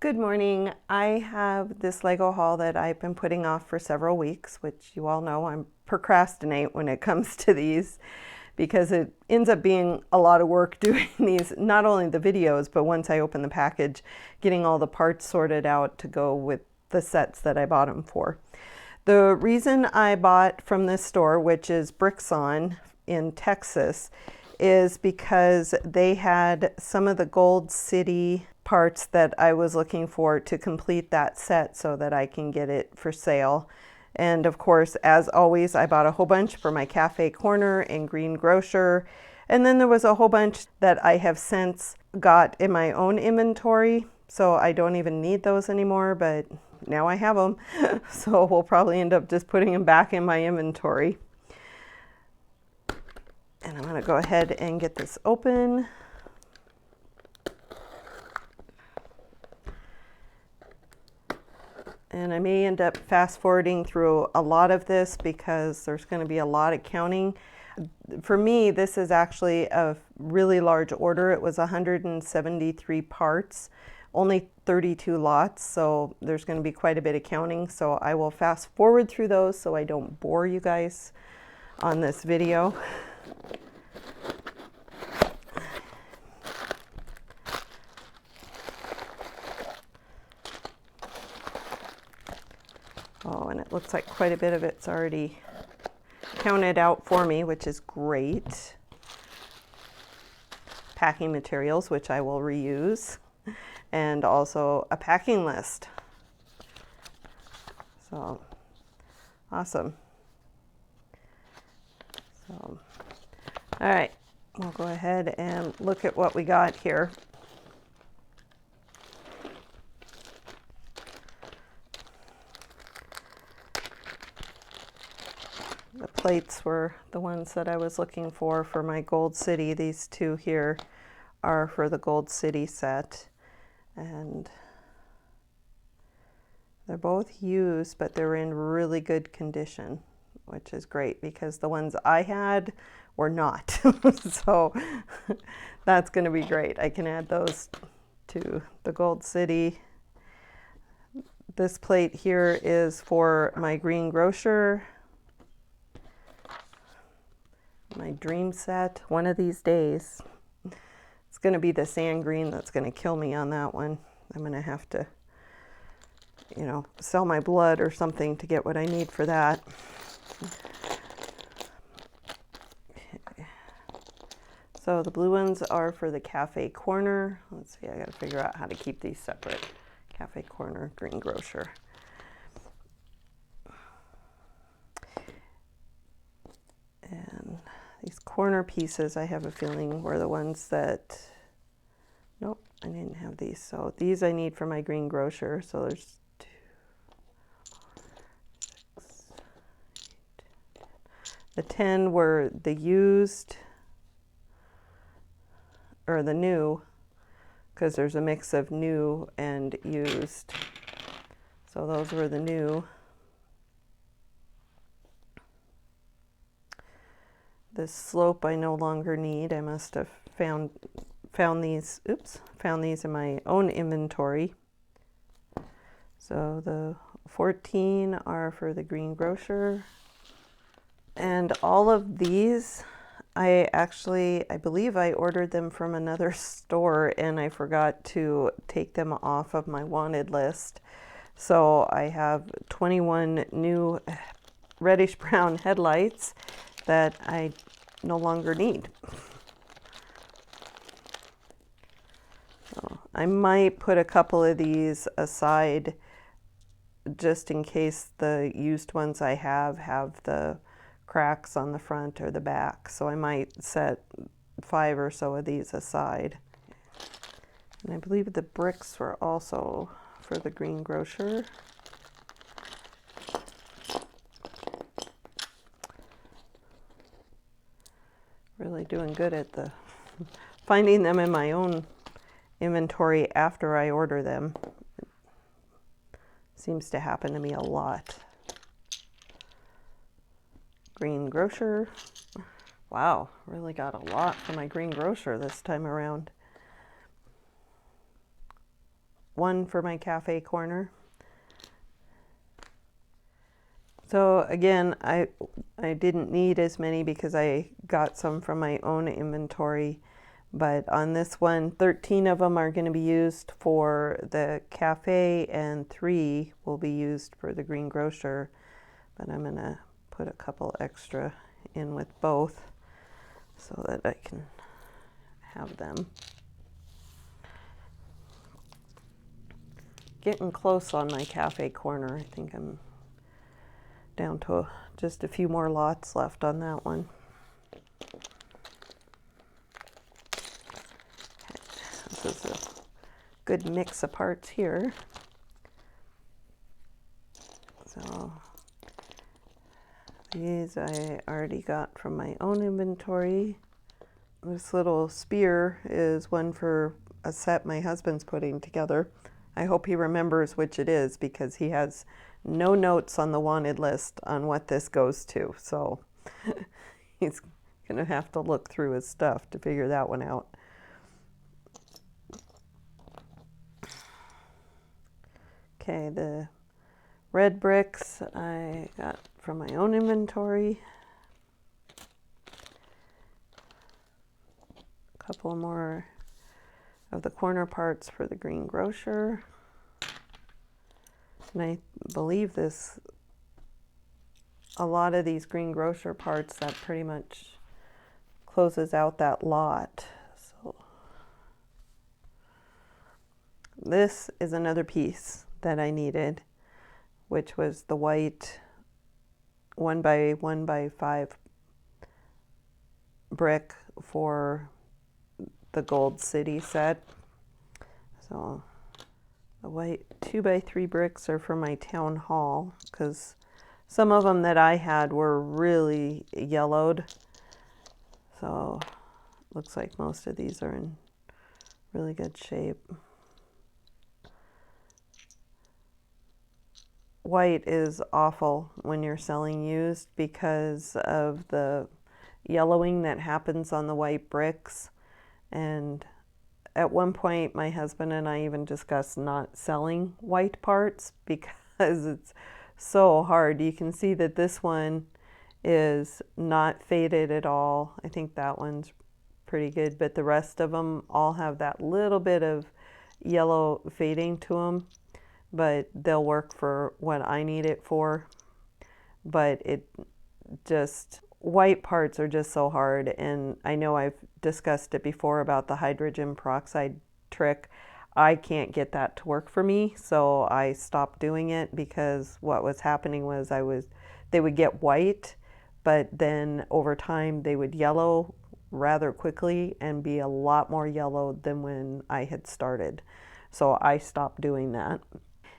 Good morning. I have this Lego haul that I've been putting off for several weeks, which you all know I procrastinate when it comes to these because it ends up being a lot of work doing these, not only the videos, but once I open the package, getting all the parts sorted out to go with the sets that I bought them for. The reason I bought from this store, which is Bricklink in Texas, is because they had some of the Gold City parts that I was looking for to complete that set so that I can get it for sale. And of course, as always, I bought a whole bunch for my cafe corner and Green Grocer. And then there was a whole bunch that I have since got in my own inventory, so I don't even need those anymore, but now I have them. So we'll probably end up just putting them back in my inventory. And I'm going to go ahead and get this open. And I may end up fast forwarding through a lot of this because there's going to be a lot of counting. For me, this is actually a really large order. It was 173 parts, only 32 lots, so there's going to be quite a bit of counting. So I will fast forward through those so I don't bore you guys on this video. Oh, and it looks like quite a bit of it's already counted out for me, which is great. Packing materials, which I will reuse, and also a packing list. So, awesome. So, all right, we'll go ahead and look at what we got here. The plates were the ones that I was looking for my Gold City. These two here are for the Gold City set. And they're both used, but they're in really good condition, which is great because the ones I had were not. So that's going to be great. I can add those to the Gold City. This plate here is for my Green Grocer. My dream set, one of these days. It's going to be the sand green that's going to kill me on that one. I'm going to have to, sell my blood or something to get what I need for that. Okay. So the blue ones are for the cafe corner. Let's see, I got to figure out how to keep these separate. Cafe corner, Green Grocer. And these corner pieces, I have a feeling, were the ones that, nope, I didn't have these. So these I need for my Green Grocer. So there's 2, 4, 6, 8, 10. The 10 were the used, or the new, because there's a mix of new and used. So those were the new. This slope I no longer need. I must have found these in my own inventory. So the 14 are for the Green Grocer. And all of these, I believe I ordered them from another store and I forgot to take them off of my wanted list. So I have 21 new reddish brown headlights that I no longer need. So I might put a couple of these aside just in case the used ones I have the cracks on the front or the back. So I might set 5 or so of these aside. And I believe the bricks were also for the Green Grocer. Really doing good at finding them in my own inventory after I order them. It seems to happen to me a lot. Green Grocer. Wow, really got a lot for my Green Grocer this time around. one for my cafe corner. So again, I didn't need as many because I got some from my own inventory. But on this one, 13 of them are going to be used for the cafe and 3 will be used for the Green Grocer. But I'm going to put a couple extra in with both so that I can have them. Getting close on my cafe corner. I think I'm down to just a few more lots left on that one. This is a good mix of parts here. So these I already got from my own inventory. This little spear is one for a set my husband's putting together. I hope he remembers which it is because he has no notes on the wanted list on what this goes to. So he's going to have to look through his stuff to figure that one out. Okay, the red bricks I got from my own inventory. A couple more of the corner parts for the Green Grocer. And I believe a lot of these Green Grocer parts, that pretty much closes out that lot. So this is another piece that I needed, which was the white 1x1x5 brick for the Gold City set. So the white 2x3 bricks are for my town hall because some of them that I had were really yellowed. So looks like most of these are in really good shape. White is awful when you're selling used because of the yellowing that happens on the white bricks. And at one point, my husband and I even discussed not selling white parts because it's so hard. You can see that this one is not faded at all. I think that one's pretty good, but the rest of them all have that little bit of yellow fading to them. But they'll work for what I need it for. But white parts are just so hard. And I know I've discussed it before about the hydrogen peroxide trick. I can't get that to work for me. So I stopped doing it because what was happening was they would get white, but then over time they would yellow rather quickly and be a lot more yellow than when I had started. So I stopped doing that.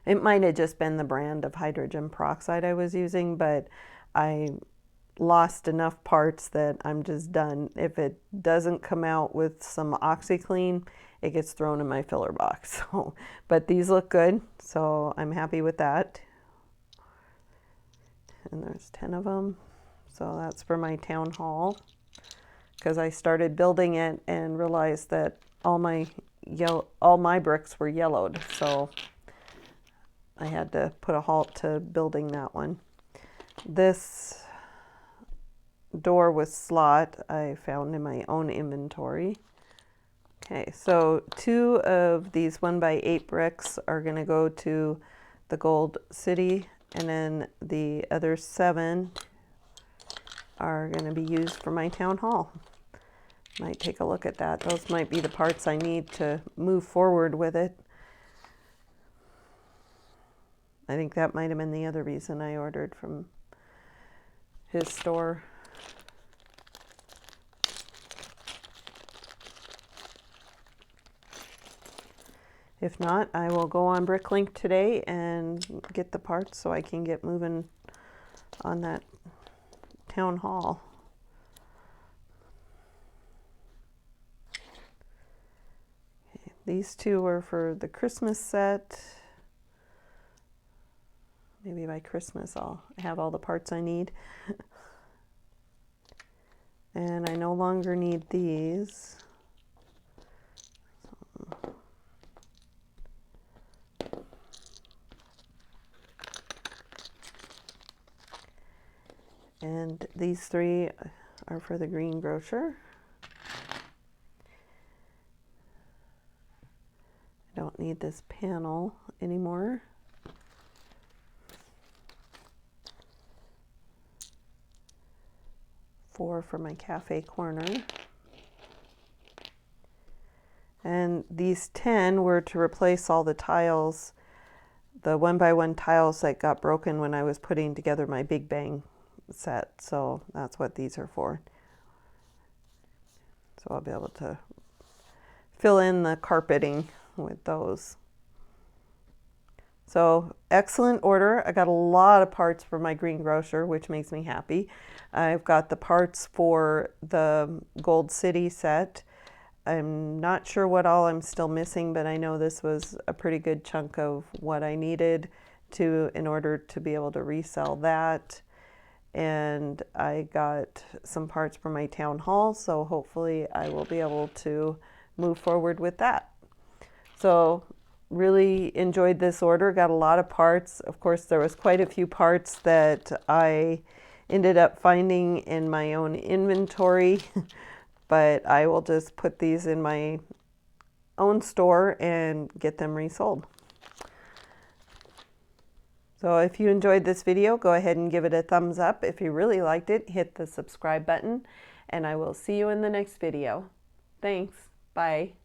It might have just been the brand of hydrogen peroxide I was using, but I lost enough parts that I'm just done. If it doesn't come out with some OxyClean, it gets thrown in my filler box. So, but these look good, so I'm happy with that. And there's 10 of them. So that's for my town hall because I started building it and realized that all my bricks were yellowed. So I had to put a halt to building that one. This door with slot I found in my own inventory. Okay, so 2 of these 1x8 bricks are going to go to the Gold City, and then the other 7 are going to be used for my town hall. Might take a look at that. Those might be the parts I need to move forward with it. I think that might have been the other reason I ordered from his store. If not, I will go on Bricklink today and get the parts so I can get moving on that town hall. Okay, these 2 are for the Christmas set. Maybe by Christmas I'll have all the parts I need. And I no longer need these. And these 3 are for the Green Grocer. I don't need this panel anymore. Four for my cafe corner. And these 10 were to replace all the tiles, the 1x1 tiles that got broken when I was putting together my Big Bang set. So that's what these are for. So I'll be able to fill in the carpeting with those. So excellent order. I got a lot of parts for my Green Grocer, which makes me happy. I've got the parts for the Gold City set. I'm not sure what all I'm still missing, but I know this was a pretty good chunk of what I needed in order to be able to resell that. And I got some parts for my town hall, so hopefully I will be able to move forward with that. So really enjoyed this order, got a lot of parts. Of course, there was quite a few parts that I ended up finding in my own inventory, but I will just put these in my own store and get them resold. So if you enjoyed this video, go ahead and give it a thumbs up. If you really liked it, hit the subscribe button, and I will see you in the next video. Thanks. Bye.